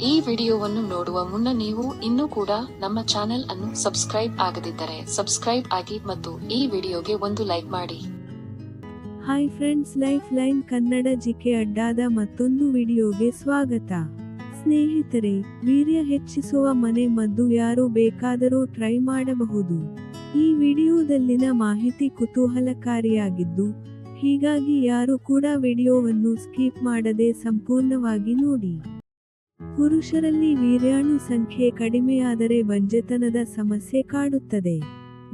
ಈ ವಿಡಿಯೋವನ್ನು ನೋಡುವ ಮುನ್ನ ನೀವು ಇನ್ನೂ ಕೂಡ ನಮ್ಮ ಚಾನೆಲ್ ಅನ್ನು ಸಬ್ಸ್ಕ್ರೈಬ್ ಆಗದಿದ್ದರೆ ಸಬ್ಸ್ಕ್ರೈಬ್ ಆಗಿ ಮತ್ತು ಈ ವಿಡಿಯೋಗೆ ಒಂದು ಲೈಕ್ ಮಾಡಿ. Hi friends, life line Kannada GK ಅಡ್ಡಾದ ಮತ್ತೊಂದು ವಿಡಿಯೋಗೆ ಸ್ವಾಗತ. ಸ್ನೇಹಿತರೆ, ವೀರ್ಯ ಹೆಚ್ಚಿಸುವ ಮನೆ ಮದ್ದು ಯಾರು ಬೇಕಾದರೂ ಟ್ರೈ ಮಾಡಬಹುದು. ಈ ವಿಡಿಯೋದಲ್ಲಿನ ಮಾಹಿತಿ ಕುತೂಹಲಕಾರಿಯಾಗಿದ್ದು, ಹೀಗಾಗಿ ಯಾರು ಕೂಡ ವಿಡಿಯೋವನ್ನು ಸ್ಕಿಪ್ ಮಾಡದೆ ಸಂಪೂರ್ಣವಾಗಿ ನೋಡಿ. ಪುರುಷರಲ್ಲಿ ವೀರ್ಯಾಣು ಸಂಖ್ಯೆ ಕಡಿಮೆಯಾದರೆ ಬಂಜೆತನದ ಸಮಸ್ಯೆ ಕಾಡುತ್ತದೆ.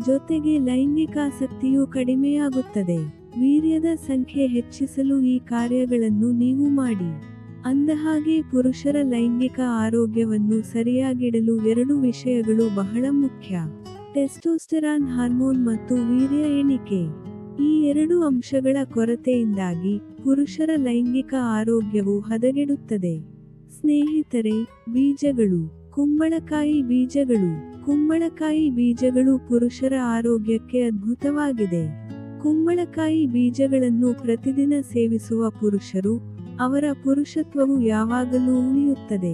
ಜೊತೆಗೆ ಲೈಂಗಿಕಾಸಕ್ತಿಯೂ ಕಡಿಮೆಯಾಗುತ್ತದೆ. ವೀರ್ಯದ ಸಂಖ್ಯೆ ಹೆಚ್ಚಿಸಲು ಈ ಕಾರ್ಯಗಳನ್ನು ನೀವು ಮಾಡಿ. ಅಂದಹಾಗೆ ಪುರುಷರ ಲೈಂಗಿಕ ಆರೋಗ್ಯವನ್ನು ಸರಿಯಾಗಿಡಲು 2 ವಿಷಯಗಳು ಬಹಳ ಮುಖ್ಯ: ಟೆಸ್ಟೋಸ್ಟೆರಾನ್ ಹಾರ್ಮೋನ್ ಮತ್ತು ವೀರ್ಯ ಎಣಿಕೆ. ಈ 2 ಅಂಶಗಳ ಕೊರತೆಯಿಂದಾಗಿ ಪುರುಷರ ಲೈಂಗಿಕ ಆರೋಗ್ಯವು ಹದಗೆಡುತ್ತದೆ. ಸ್ನೇಹಿತರೆ, ಬೀಜಗಳು. ಕುಂಬಳಕಾಯಿ ಬೀಜಗಳು. ಕುಂಬಳಕಾಯಿ ಬೀಜಗಳು ಪುರುಷರ ಆರೋಗ್ಯಕ್ಕೆ ಅದ್ಭುತವಾಗಿದೆ. ಕುಂಬಳಕಾಯಿ ಬೀಜಗಳನ್ನು ಪ್ರತಿದಿನ ಸೇವಿಸುವ ಪುರುಷರು, ಅವರ ಪುರುಷತ್ವವು ಯಾವಾಗಲೂ ಉಳಿಯುತ್ತದೆ.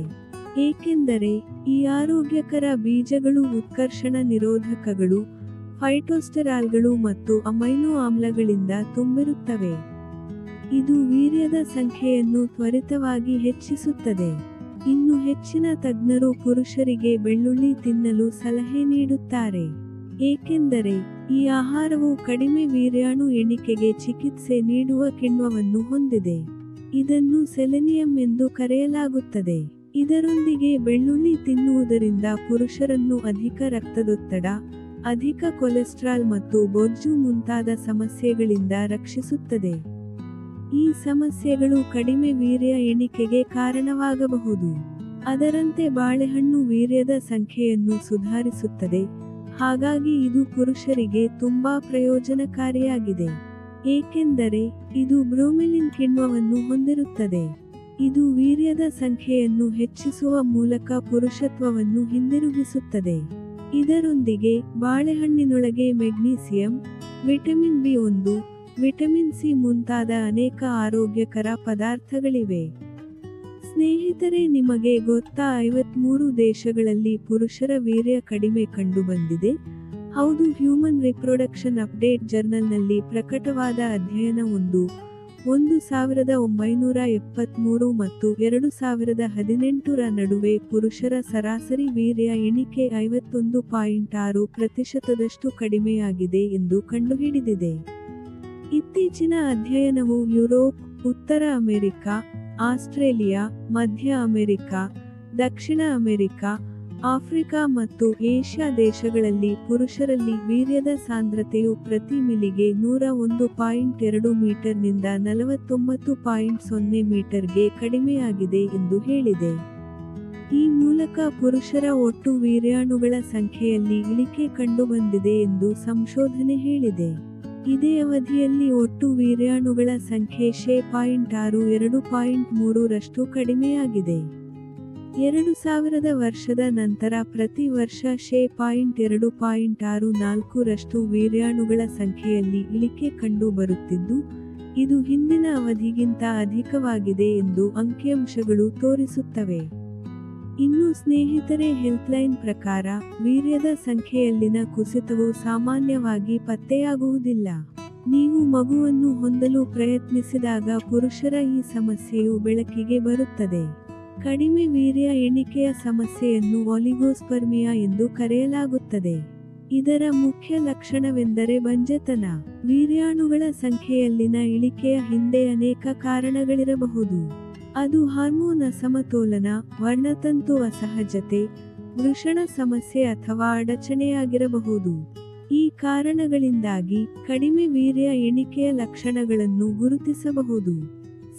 ಏಕೆಂದರೆ ಈ ಆರೋಗ್ಯಕರ ಬೀಜಗಳು ಉತ್ಕರ್ಷಣ ನಿರೋಧಕಗಳು, ಫೈಟೋಸ್ಟೆರಾಲ್ಗಳು ಮತ್ತು ಅಮೈನೋ ಆಮ್ಲಗಳಿಂದ ತುಂಬಿರುತ್ತವೆ. ಇದು ವೀರ್ಯದ ಸಂಖ್ಯೆಯನ್ನು ತ್ವರಿತವಾಗಿ ಹೆಚ್ಚಿಸುತ್ತದೆ. ಇನ್ನು ಹೆಚ್ಚಿನ ತಜ್ಞರು ಪುರುಷರಿಗೆ ಬೆಳ್ಳುಳ್ಳಿ ತಿನ್ನಲು ಸಲಹೆ ನೀಡುತ್ತಾರೆ. ಏಕೆಂದರೆ ಈ ಆಹಾರವು ಕಡಿಮೆ ವೀರ್ಯಾಣು ಎಣಿಕೆಗೆ ಚಿಕಿತ್ಸೆ ನೀಡುವ ಕಿಣ್ವವನ್ನು ಹೊಂದಿದೆ. ಇದನ್ನು ಸೆಲೆನಿಯಂ ಎಂದು ಕರೆಯಲಾಗುತ್ತದೆ. ಇದರೊಂದಿಗೆ ಬೆಳ್ಳುಳ್ಳಿ ತಿನ್ನುವುದರಿಂದ ಪುರುಷರನ್ನು ಅಧಿಕ ರಕ್ತದೊತ್ತಡ, ಅಧಿಕ ಕೊಲೆಸ್ಟ್ರಾಲ್ ಮತ್ತು ಬೊಜ್ಜು ಮುಂತಾದ ಸಮಸ್ಯೆಗಳಿಂದ ರಕ್ಷಿಸುತ್ತದೆ. ಈ ಸಮಸ್ಯೆಗಳು ಕಡಿಮೆ ವೀರ್ಯ ಎಣಿಕೆಗೆ ಕಾರಣವಾಗಬಹುದು. ಅದರಂತೆ ಬಾಳೆಹಣ್ಣು ವೀರ್ಯದ ಸಂಖ್ಯೆಯನ್ನು ಸುಧಾರಿಸುತ್ತದೆ. ಹಾಗಾಗಿ ಇದು ಪುರುಷರಿಗೆ ತುಂಬಾ ಪ್ರಯೋಜನಕಾರಿಯಾಗಿದೆ. ಏಕೆಂದರೆ ಇದು ಬ್ರೋಮೆಲಿನ್ ಕಿಣ್ವವನ್ನು ಹೊಂದಿರುತ್ತದೆ. ಇದು ವೀರ್ಯದ ಸಂಖ್ಯೆಯನ್ನು ಹೆಚ್ಚಿಸುವ ಮೂಲಕ ಪುರುಷತ್ವವನ್ನು ಹಿಂದಿರುಗಿಸುತ್ತದೆ. ಇದರೊಂದಿಗೆ ಬಾಳೆಹಣ್ಣಿನೊಳಗೆ ಮೆಗ್ನೀಸಿಯಂ, ವಿಟಮಿನ್ ಬಿ1, ವಿಟಮಿನ್ ಸಿ ಮುಂತಾದ ಅನೇಕ ಆರೋಗ್ಯಕರ ಪದಾರ್ಥಗಳಿವೆ. ಸ್ನೇಹಿತರೆ, ನಿಮಗೆ ಗೊತ್ತಾ 53 ದೇಶಗಳಲ್ಲಿ ಪುರುಷರ ವೀರ್ಯ ಕಡಿಮೆ ಕಂಡುಬಂದಿದೆ? ಹೌದು, ಹ್ಯೂಮನ್ ರಿಪ್ರೊಡಕ್ಷನ್ ಅಪ್ಡೇಟ್ ಜರ್ನಲ್ನಲ್ಲಿ ಪ್ರಕಟವಾದ ಅಧ್ಯಯನವೊಂದು 1973 ಮತ್ತು 2018 ರ ನಡುವೆ ಪುರುಷರ ಸರಾಸರಿ ವೀರ್ಯ ಎಣಿಕೆ 51.6% ಕಡಿಮೆಯಾಗಿದೆ ಎಂದು ಕಂಡುಹಿಡಿದಿದೆ. ಇತ್ತೀಚಿನ ಅಧ್ಯಯನವು ಯುರೋಪ್, ಉತ್ತರ ಅಮೆರಿಕ, ಆಸ್ಟ್ರೇಲಿಯಾ, ಮಧ್ಯ ಅಮೆರಿಕ, ದಕ್ಷಿಣ ಅಮೆರಿಕ, ಆಫ್ರಿಕಾ ಮತ್ತು ಏಷ್ಯಾ ದೇಶಗಳಲ್ಲಿ ಪುರುಷರಲ್ಲಿ ವೀರ್ಯದ ಸಾಂದ್ರತೆಯು ಪ್ರತಿ ಮಿಲಿಗೆ 101.2 ಮೀಟರ್ನಿಂದ 49.0 ಮೀಟರ್ಗೆ ಕಡಿಮೆಯಾಗಿದೆ ಎಂದು ಹೇಳಿದೆ. ಈ ಮೂಲಕ ಪುರುಷರ ಒಟ್ಟು ವೀರ್ಯಾಣುಗಳ ಸಂಖ್ಯೆಯಲ್ಲಿ ಇಳಿಕೆ ಕಂಡುಬಂದಿದೆ ಎಂದು ಸಂಶೋಧನೆ ಹೇಳಿದೆ. ಇದೇ ಅವಧಿಯಲ್ಲಿ ಒಟ್ಟು ವೀರ್ಯಾಣುಗಳ ಸಂಖ್ಯೆ 2.3% ಕಡಿಮೆಯಾಗಿದೆ. 2000 ವರ್ಷದ ನಂತರ ಪ್ರತಿ ವರ್ಷ 2.64% ವೀರ್ಯಾಣುಗಳ ಸಂಖ್ಯೆಯಲ್ಲಿ ಇಳಿಕೆ ಕಂಡು ಬರುತ್ತಿದ್ದು, ಇದು ಹಿಂದಿನ ಅವಧಿಗಿಂತ ಅಧಿಕವಾಗಿದೆ ಎಂದು ಅಂಕಿಅಂಶಗಳು ತೋರಿಸುತ್ತವೆ. ಇನ್ನು ಸ್ನೇಹಿತರೆ, ಹೆಲ್ತ್ಲೈನ್ ಪ್ರಕಾರ ವೀರ್ಯದ ಸಂಖ್ಯೆಯಲ್ಲಿನ ಕುಸಿತವು ಸಾಮಾನ್ಯವಾಗಿ ಪತ್ತೆಯಾಗುವುದಿಲ್ಲ. ನೀವು ಮಗುವನ್ನು ಹೊಂದಲು ಪ್ರಯತ್ನಿಸಿದಾಗ ಪುರುಷರ ಈ ಸಮಸ್ಯೆಯು ಬೆಳಕಿಗೆ ಬರುತ್ತದೆ. ಕಡಿಮೆ ವೀರ್ಯ ಎಣಿಕೆಯ ಸಮಸ್ಯೆಯನ್ನು ಒಲಿಗೋಸ್ಪರ್ಮಿಯಾ ಎಂದು ಕರೆಯಲಾಗುತ್ತದೆ. ಇದರ ಮುಖ್ಯ ಲಕ್ಷಣವೆಂದರೆ ಬಂಜೆತನ. ವೀರ್ಯಾಣುಗಳ ಸಂಖ್ಯೆಯಲ್ಲಿನ ಇಳಿಕೆಯ ಹಿಂದೆ ಅನೇಕ ಕಾರಣಗಳಿರಬಹುದು. ಅದು ಹಾರ್ಮೋನ್ ಅಸಮತೋಲನ, ವರ್ಣತಂತು ಅಸಹಜತೆ, ವೃಷಣ ಸಮಸ್ಯೆ ಅಥವಾ ಅಡಚಣೆಯಾಗಿರಬಹುದು. ಈ ಕಾರಣಗಳಿಂದಾಗಿ ಕಡಿಮೆ ವೀರ್ಯ ಎಣಿಕೆಯ ಲಕ್ಷಣಗಳನ್ನು ಗುರುತಿಸಬಹುದು: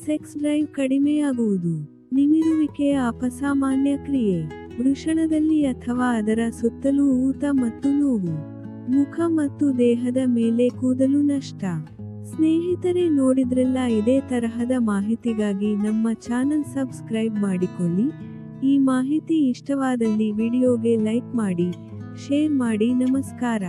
ಸೆಕ್ಸ್ ಡ್ರೈವ್ ಕಡಿಮೆಯಾಗುವುದು, ನಿಮಿರುವಿಕೆಯ ಅಪಸಾಮಾನ್ಯ ಕ್ರಿಯೆ, ವೃಷಣದಲ್ಲಿ ಅಥವಾ ಅದರ ಸುತ್ತಲೂ ಊತ ಮತ್ತು ನೋವು, ಮುಖ ಮತ್ತು ದೇಹದ ಮೇಲೆ ಕೂದಲು ನಷ್ಟ. ಸ್ನೇಹಿತರೆ, ನೋಡಿದ್ರಲ್ಲ, ಇದೇ ತರಹದ ಮಾಹಿತಿಗಾಗಿ ನಮ್ಮ ಚಾನಲ್ ಸಬ್ಸ್ಕ್ರೈಬ್ ಮಾಡಿಕೊಳ್ಳಿ. ಈ ಮಾಹಿತಿ ಇಷ್ಟವಾದಲ್ಲಿ ವಿಡಿಯೋಗೆ ಲೈಕ್ ಮಾಡಿ, ಶೇರ್ ಮಾಡಿ. ನಮಸ್ಕಾರ.